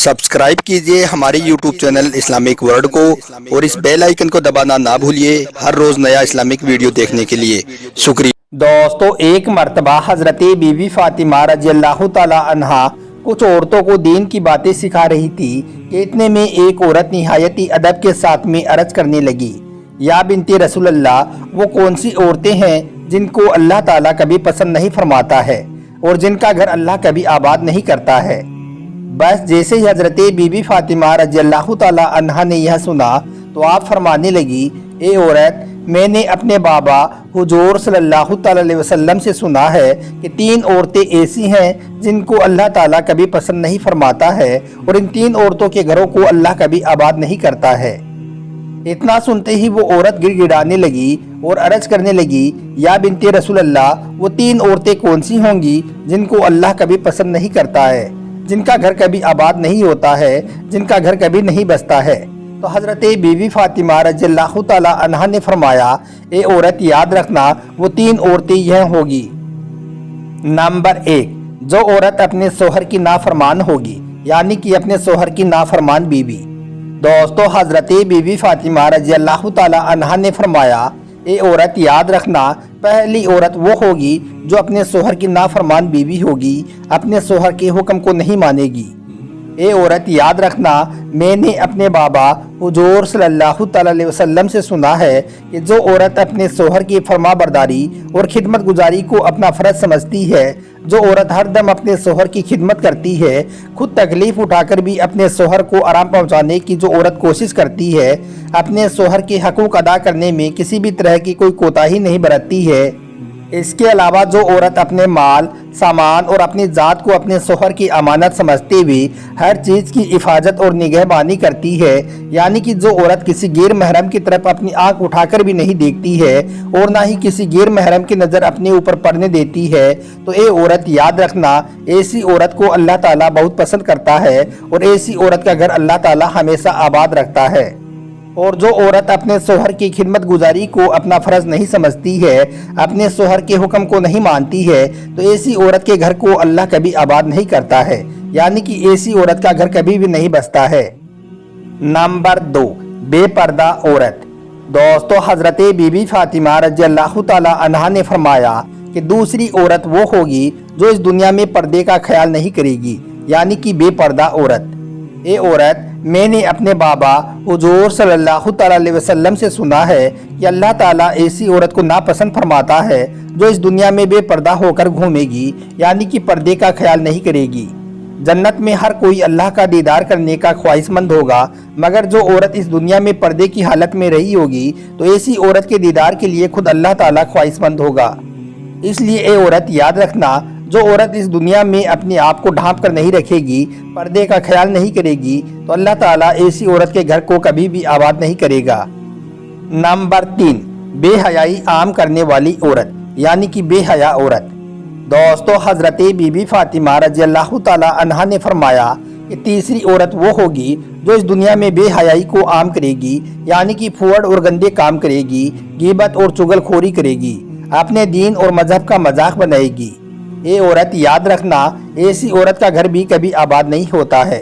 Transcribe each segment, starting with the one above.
Subscribe कीजिए हमारे YouTube channel Islamic world को और इस बेल आइकन को दबाना ना भूलिए हर रोज नया इस्लामिक वीडियो देखने के लिए। शुक्रिया। दोस्तों, एक मर्तबा हजरत बीबी फातिमा रज़ियल्लाहु ताला अन्हा कुछ औरतों को दीन की बातें सिखा रही थी कि इतने में एक औरत निहायत ही अदब के साथ में अर्ज करने लगी, या बिनते रसूल अल्लाह, वो कौन सी औरतें हैं जिनको अल्लाह ताला कभी पसंद नहीं फरमाता है और जिनका घर अल्लाह कभी आबाद नहीं करता है। बस जैसे ही हजरत बीबी फातिमा रज़ियल्लाहु ताला अन्हा ने यह सुना तो आप फरमाने लगी, ए औरत, मैंने अपने बाबा हुजूर सल्लल्लाहु ताला अलैहि वसल्लम से सुना है कि 3 औरतें ऐसी हैं जिनको अल्लाह ताला कभी पसंद नहीं फरमाता है और इन 3 औरतों के घरों को अल्लाह कभी आबाद नहीं करता है। इतना सुनते ही वो औरत गिड़गिड़ाने लगी और अर्ज करने लगी, या बिनते रसूल अल्लाह, वो 3 औरतें कौन सी होंगी जिनको अल्लाह कभी पसंद नहीं करता है, जिनका घर कभी आबाद नहीं होता है, जिनका घर कभी नहीं बसता है। तो हजरत बीबी फातिमा रज़ियल्लाहु ताला अन्हा ने फरमाया, ए औरत, याद रखना वो 3 औरतें यह होगी। नंबर 1, जो औरत अपने शोहर की नाफरमान होगी, यानी कि अपने शोहर की नाफरमान बीवी। दोस्तों, हजरत बीबी फातिमा रज़ियल्लाहु ताला अन्हा ने फरमाया, ए औरत, याद रखना पहली औरत वो होगी जो अपने शोहर की नाफरमान बीवी होगी, अपने शोहर के हुक्म को नहीं मानेगी। ए औरत, याद रखना मैंने अपने बाबा हुजूर सल्लल्लाहु ताला अलैहि वसल्लम से सुना है कि जो औरत अपने शोहर की फरमाबरदारी और खिदमत गुजारी को अपना फ़र्ज समझती है, जो औरत हर दम अपने शोहर की खिदमत करती है, खुद तकलीफ़ उठाकर भी अपने शोहर को आराम पहुंचाने की जो औरत कोशिश करती है, अपने शोहर के हकूक़ अदा करने में किसी भी तरह की कोई कोताही नहीं बरतती है, इसके अलावा जो औरत अपने माल, सामान और अपनी ज़ात को अपने शोहर की अमानत समझते हुए हर चीज़ की हिफाजत और निगहबानी करती है, यानी कि जो औरत किसी गैर महरम की तरफ अपनी आंख उठाकर भी नहीं देखती है और ना ही किसी गैर महरम की नज़र अपने ऊपर पड़ने देती है, तो ये औरत याद रखना ऐसी औरत को अल्लाह ताला बहुत पसंद करता है और ऐसी औरत का घर अल्लाह ताला हमेशा आबाद रखता है। और जो औरत अपने शोहर की खिदमत गुजारी को अपना फ़र्ज नहीं समझती है, अपने शोहर के हुक्म को नहीं मानती है, तो ऐसी औरत के घर को अल्लाह कभी आबाद नहीं करता है, यानी कि ऐसी औरत का घर कभी भी नहीं बसता है। नंबर 2, बेपर्दा औरत। दोस्तों, हजरत बीबी फातिमा रज़ियल्लाहु ताला अन्हा ने फरमाया कि दूसरी औरत वो होगी जो इस दुनिया में पर्दे का ख्याल नहीं करेगी, यानी कि बेपर्दा औरत। ए औरत, मैंने अपने बाबा हुजूर सल्लल्लाहु ताला अलैहि वसल्लम से सुना है कि अल्लाह ताला ऐसी औरत को नापसंद फरमाता है जो इस दुनिया में बेपर्दा होकर घूमेगी, यानी कि पर्दे का ख्याल नहीं करेगी। जन्नत में हर कोई अल्लाह का दीदार करने का ख्वाहिशमंद होगा, मगर जो औरत इस दुनिया में पर्दे की हालत में रही होगी तो ऐसी औरत के दीदार के लिए खुद अल्लाह ताला ख्वाहिशमंद होगा। इसलिए ए औरत, याद रखना जो औरत इस दुनिया में अपने आप को ढांप कर नहीं रखेगी, पर्दे का ख्याल नहीं करेगी, तो अल्लाह ताला ऐसी औरत के घर को कभी भी आबाद नहीं करेगा। नंबर 3, बेहयाई आम करने वाली औरत, यानी कि बेहया औरत। दोस्तों, हजरत बीबी फातिमा रज़ियल्लाहु ताला अन्हा ने फरमाया कि तीसरी औरत वो होगी जो इस दुनिया में बेहयाई को आम करेगी, यानी कि फुहड़ और गंदे काम करेगी, गीबत और चुगलखोरी करेगी, अपने दीन और मजहब का मजाक बनाएगी। ये औरत याद रखना ऐसी औरत का घर भी कभी आबाद नहीं होता है,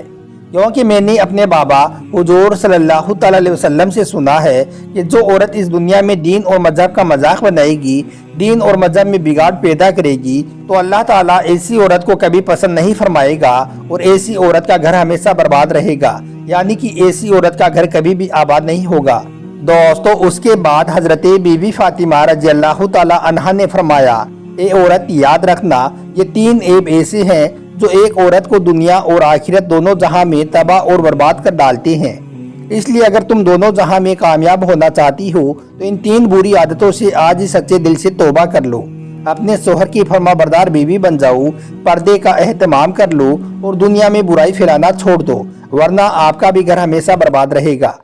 क्योंकि मैंने अपने बाबा हुजूर सल्लल्लाहु ताला अलैहि वसल्लम से सुना है कि जो औरत इस दुनिया में दीन और मजहब का मजाक बनाएगी, दीन और मजहब में बिगाड़ पैदा करेगी, तो अल्लाह ताला ऐसी औरत को कभी पसंद नहीं फरमाएगा और ऐसी औरत का घर हमेशा बर्बाद रहेगा, यानी कि ऐसी औरत का घर कभी भी आबाद नहीं होगा। दोस्तों, उसके बाद हजरत बीबी फातिमा रज़ियल्लाहु ताला अन्हा ने फरमाया, ए औरत, याद रखना ये 3 ऐब ऐसे हैं जो एक औरत को दुनिया और आखिरत दोनों जहां में तबाह और बर्बाद कर डालते हैं। इसलिए अगर तुम दोनों जहां में कामयाब होना चाहती हो तो इन 3 बुरी आदतों से आज ही सच्चे दिल से तौबा कर लो, अपने शोहर की फरमाबरदार बीवी बन जाओ, पर्दे का एहतमाम कर लो और दुनिया में बुराई फैलाना छोड़ दो, वरना आपका भी घर हमेशा बर्बाद रहेगा।